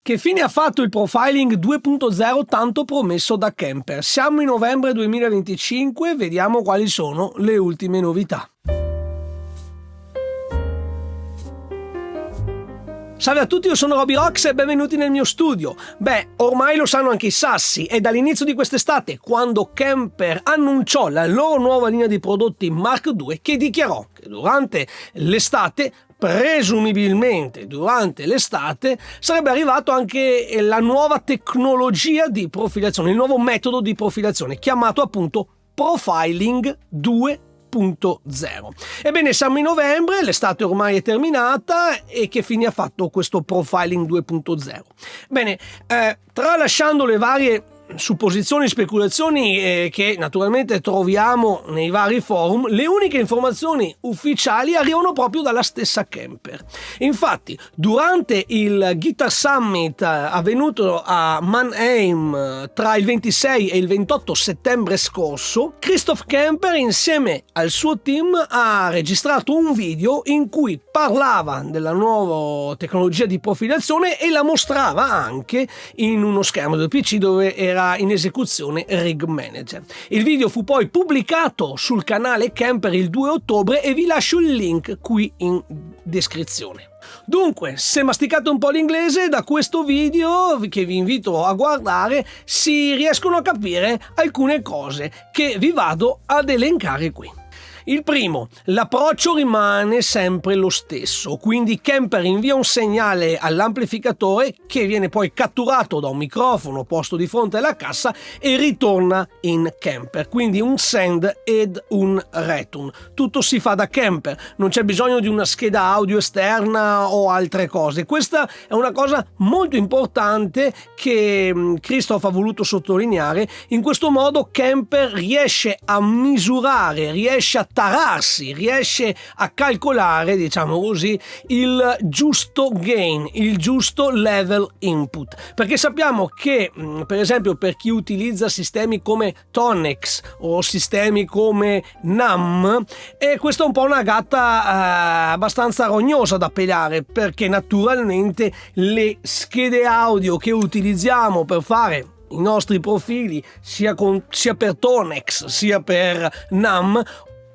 Che fine ha fatto il profiling 2.0 tanto promesso da Kemper? Siamo in novembre 2025, vediamo quali sono le ultime novità. Salve a tutti, io sono Roby Rocks e benvenuti nel mio studio. Ormai lo sanno anche i sassi, è dall'inizio di quest'estate, quando Kemper annunciò la loro nuova linea di prodotti Mark II, che dichiarò che durante l'estate, presumibilmente durante l'estate, sarebbe arrivato anche la nuova tecnologia di profilazione, il nuovo metodo di profilazione, chiamato appunto Profiling 2.0. Ebbene, siamo in novembre, l'estate ormai è terminata e che fine ha fatto questo Profiling 2.0? Bene, tralasciando le varie supposizioni e speculazioni che naturalmente troviamo nei vari forum, le uniche informazioni ufficiali arrivano proprio dalla stessa Kemper. Infatti, durante il Guitar Summit avvenuto a Mannheim tra il 26 e il 28 settembre scorso, Christoph Kemper insieme al suo team ha registrato un video in cui parlava della nuova tecnologia di profilazione e la mostrava anche in uno schermo del PC dove era in esecuzione Rig Manager. Il video fu poi pubblicato sul canale Kemper il 2 ottobre e vi lascio il link qui in descrizione. Dunque, se masticate un po' l'inglese, da questo video che vi invito a guardare si riescono a capire alcune cose che vi vado ad elencare qui. Il primo, l'approccio rimane sempre lo stesso, quindi Kemper invia un segnale all'amplificatore che viene poi catturato da un microfono posto di fronte alla cassa e ritorna in Kemper, quindi un send ed un return. Tutto si fa da Kemper, non c'è bisogno di una scheda audio esterna o altre cose. Questa è una cosa molto importante che Christoph ha voluto sottolineare. In questo modo Kemper riesce a misurare, riesce a tararsi, riesce a calcolare, diciamo così, il giusto gain, il giusto level input, perché sappiamo che per esempio per chi utilizza sistemi come Tonex o sistemi come NAMM, questa è un po' una gatta abbastanza rognosa da pelare, perché naturalmente le schede audio che utilizziamo per fare i nostri profili sia per Tonex sia per NAMM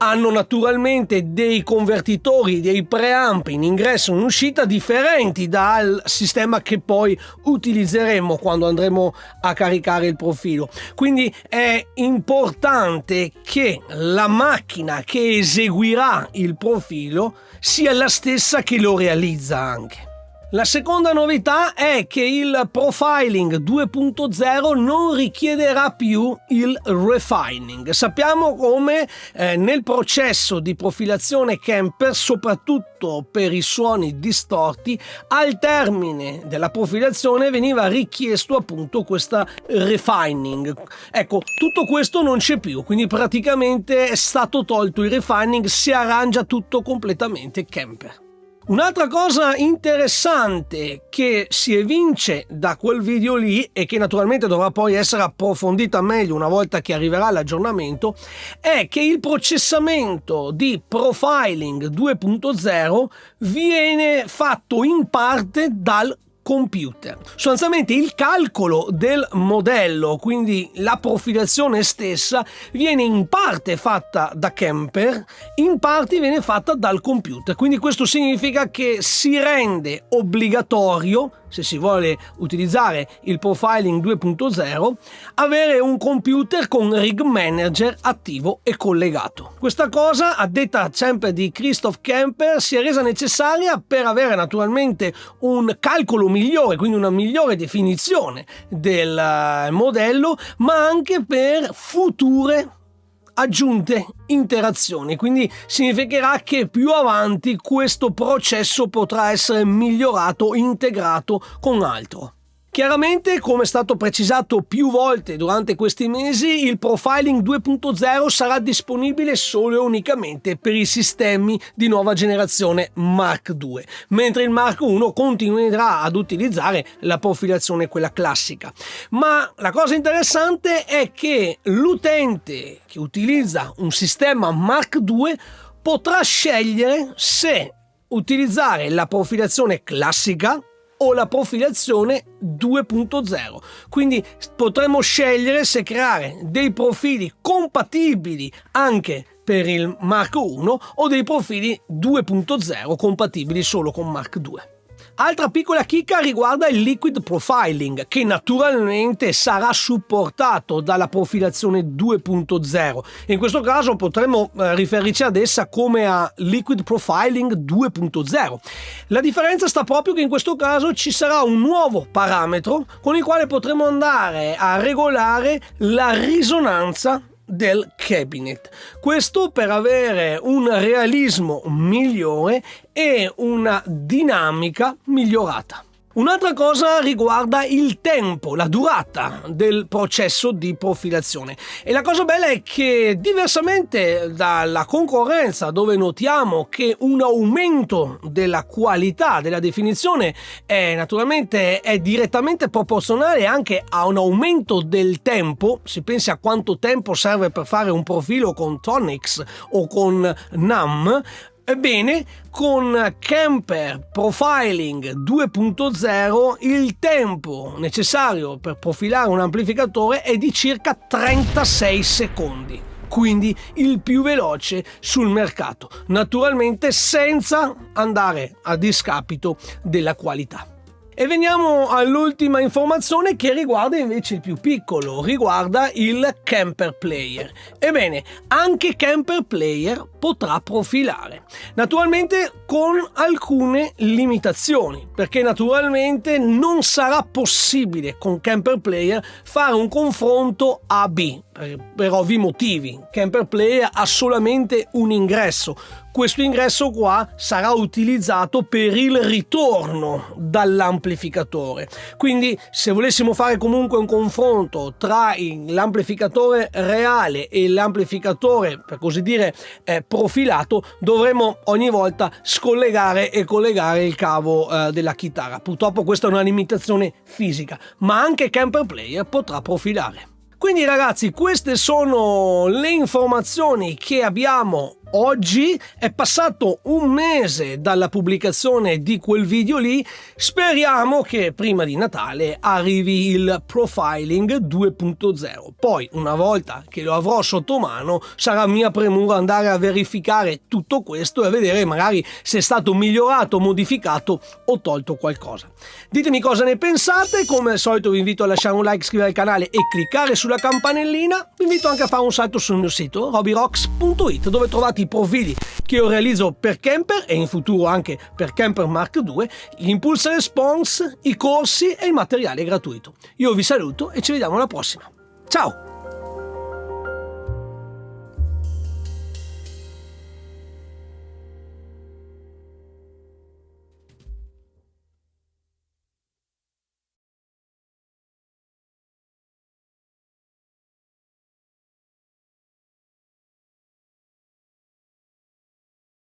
hanno naturalmente dei convertitori, dei preamp in ingresso e in uscita differenti dal sistema che poi utilizzeremo quando andremo a caricare il profilo. Quindi è importante che la macchina che eseguirà il profilo sia la stessa che lo realizza anche. La seconda novità è che il Profiling 2.0 non richiederà più il refining. Sappiamo come nel processo di profilazione Kemper, soprattutto per i suoni distorti, al termine della profilazione veniva richiesto appunto questa refining. Ecco, tutto questo non c'è più, quindi praticamente è stato tolto il refining, si arrangia tutto completamente Kemper. Un'altra cosa interessante che si evince da quel video lì e che naturalmente dovrà poi essere approfondita meglio una volta che arriverà l'aggiornamento è che il processamento di Profiling 2.0 viene fatto in parte dal computer. Sostanzialmente il calcolo del modello, quindi la profilazione stessa, viene in parte fatta da Kemper, in parte viene fatta dal computer. Quindi questo significa che si rende obbligatorio, se si vuole utilizzare il Profiling 2.0, avere un computer con Rig Manager attivo e collegato. Questa cosa, a detta sempre di Christoph Kemper, si è resa necessaria per avere naturalmente un calcolo migliore, quindi una migliore definizione del modello, ma anche per future aggiunte interazioni, quindi significherà che più avanti questo processo potrà essere migliorato, integrato con altro. Chiaramente, come è stato precisato più volte durante questi mesi, il Profiling 2.0 sarà disponibile solo e unicamente per i sistemi di nuova generazione Mark II, mentre il Mark I continuerà ad utilizzare la profilazione quella classica. Ma la cosa interessante è che l'utente che utilizza un sistema Mark II potrà scegliere se utilizzare la profilazione classica o la profilazione 2.0. Quindi potremo scegliere se creare dei profili compatibili anche per il Mark I o dei profili 2.0 compatibili solo con Mark II. Altra piccola chicca riguarda il liquid profiling, che naturalmente sarà supportato dalla profilazione 2.0. In questo caso potremmo riferirci ad essa come a liquid profiling 2.0. La differenza sta proprio che in questo caso ci sarà un nuovo parametro con il quale potremo andare a regolare la risonanza del cabinet. Questo per avere un realismo migliore e una dinamica migliorata. Un'altra cosa riguarda il tempo, la durata del processo di profilazione. E la cosa bella è che, diversamente dalla concorrenza, dove notiamo che un aumento della qualità della definizione è direttamente proporzionale anche a un aumento del tempo, si pensi a quanto tempo serve per fare un profilo con Tonix o con NAM. Ebbene, con Kemper Profiling 2.0 il tempo necessario per profilare un amplificatore è di circa 36 secondi, quindi il più veloce sul mercato, naturalmente senza andare a discapito della qualità. E veniamo all'ultima informazione, che riguarda invece il più piccolo, riguarda il Kemper Player. Ebbene, anche Kemper Player potrà profilare, naturalmente con alcune limitazioni, perché naturalmente non sarà possibile con Kemper Player fare un confronto A-B, per ovvi motivi. Kemper Player ha solamente un ingresso. Questo ingresso qua sarà utilizzato per il ritorno dall'amplificatore. Quindi se volessimo fare comunque un confronto tra l'amplificatore reale e l'amplificatore, per così dire, profilato, dovremo ogni volta scollegare e collegare il cavo della chitarra. Purtroppo questa è una limitazione fisica, ma anche Kemper Player potrà profilare. Quindi ragazzi, queste sono le informazioni che abbiamo oggi. È passato un mese dalla pubblicazione di quel video lì. Speriamo che prima di Natale arrivi il Profiling 2.0. Poi, una volta che lo avrò sotto mano, sarà mia premura andare a verificare tutto questo e vedere magari se è stato migliorato, modificato o tolto qualcosa. Ditemi cosa ne pensate. Come al solito vi invito a lasciare un like, iscrivervi al canale e cliccare sulla campanellina. Vi invito anche a fare un salto sul mio sito robyrocks.it, dove trovate i profili che io realizzo per Kemper e in futuro anche per Kemper Mark II, gli impulse response, i corsi e il materiale gratuito. Io vi saluto e ci vediamo alla prossima. Ciao!